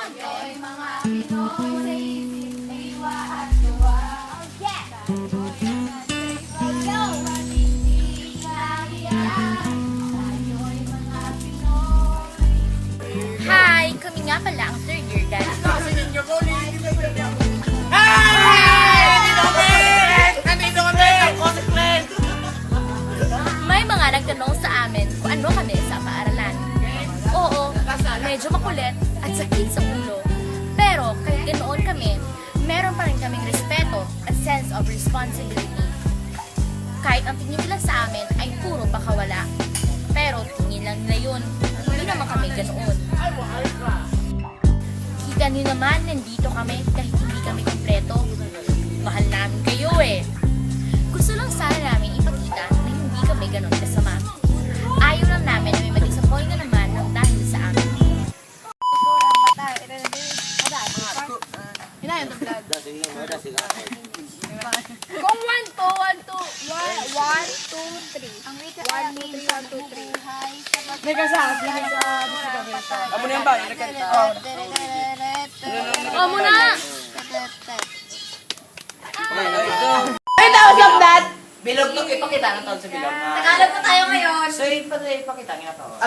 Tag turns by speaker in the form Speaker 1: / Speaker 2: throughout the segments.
Speaker 1: Tayo'y mga Pinoy sa isip, diwa at gawa. Tayo'y hindi kahiyan. Tayo'y mga Pinoy.
Speaker 2: Hi! Kami nga pala ang third year guys. May mga nagtanong sa amin kung ano kami sa paaralan. Oo, medyo makulit at sakit sa ulo. Pero kahit ganoon kami, meron pa rin kaming respeto at sense of responsibility. Kahit ang tingin nila sa amin ay puro pakawala. Pero tingin lang nila yun. Hindi naman kami ganoon. Kita nyo naman, nandito kami kahit hindi kami kompleto. Mahal namin kayo eh. Gusto lang sana namin ipakita na hindi kami ganon kasama. Ayaw lang namin na may ma-disappoint na naman ng dahil sa amin.
Speaker 1: Kung 1, 2, 1, 2, 1, 2, 3. Ang wika ay 1, 2, 3.
Speaker 3: May kasama. Amo na yan ba?
Speaker 2: O muna!
Speaker 3: Ay, tapos of that! Bilog to, ipakita ng tawag sa bilog.
Speaker 1: Tagalog po tayo ngayon.
Speaker 3: So, ipakita nga to.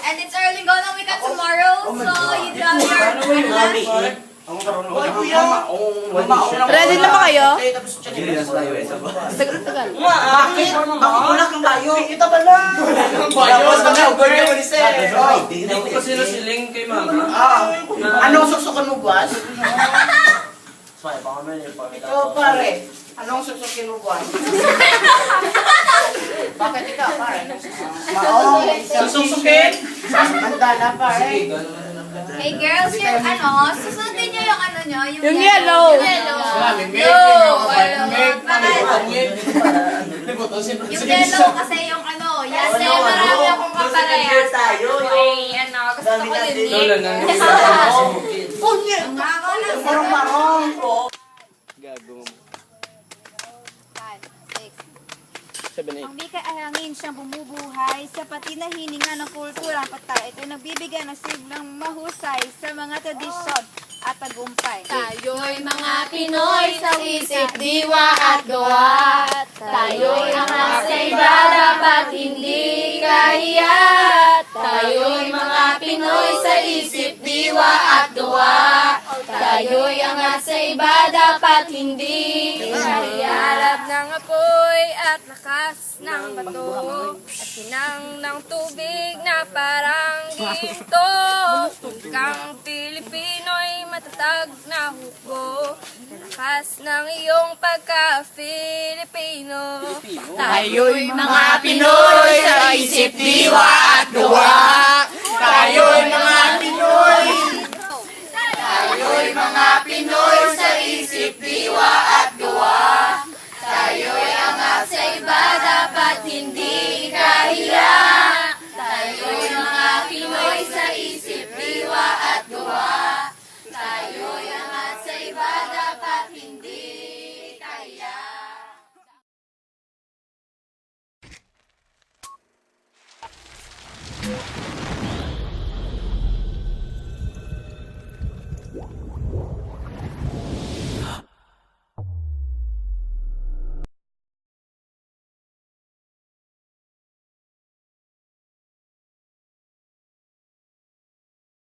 Speaker 1: And it's early go na wika tomorrow. So you got your...
Speaker 3: Ready na ba kayo?
Speaker 4: Tagal.
Speaker 3: Bakit? Bakit ulak ng layo? Kita ba lang?
Speaker 4: Hindi ko sila siling kay mama.
Speaker 3: Anong susukan mo, buwas? Ikaw, pare. Anong susukin mo, buwas? Bakit ikaw, pare?
Speaker 4: Susukin?
Speaker 3: Handa na, pare.
Speaker 1: Hey girls, yung susundin nyo yung nyo,
Speaker 3: Yung yellow.
Speaker 1: Yung yellow kasi yung yan marami akong kaparehas. Ay, gusto ko
Speaker 4: Lola na.
Speaker 1: Ang gago na sa
Speaker 3: Marong-marong.
Speaker 4: Gago.
Speaker 1: 5, 6.
Speaker 4: 7,
Speaker 1: Ang bika ay hangin siyang bumubuhay sa pati na hininga ng kultura ang patay. Ito nagbibigay ng siglang mahusay sa mga tradisyon at tagumpay.
Speaker 2: Tayo'y mga Pinoy sa isip, diwa at gawa. Tayo'y ang nasa iba, dapat hindi kahiya. Tayo'y mga Pinoy sa isip, diwa at gawa. Tayo'y ang nasa iba, dapat hindi kahiya.
Speaker 5: Harap ng apoy at lakas ng bato at sinang ng tubig na parang ginto. Kang Pilipino'y matatag na hukbo, lakas ng iyong pagka-Filipino.
Speaker 2: Tayo'y mga Pinoy sa isip, diwa at gawa.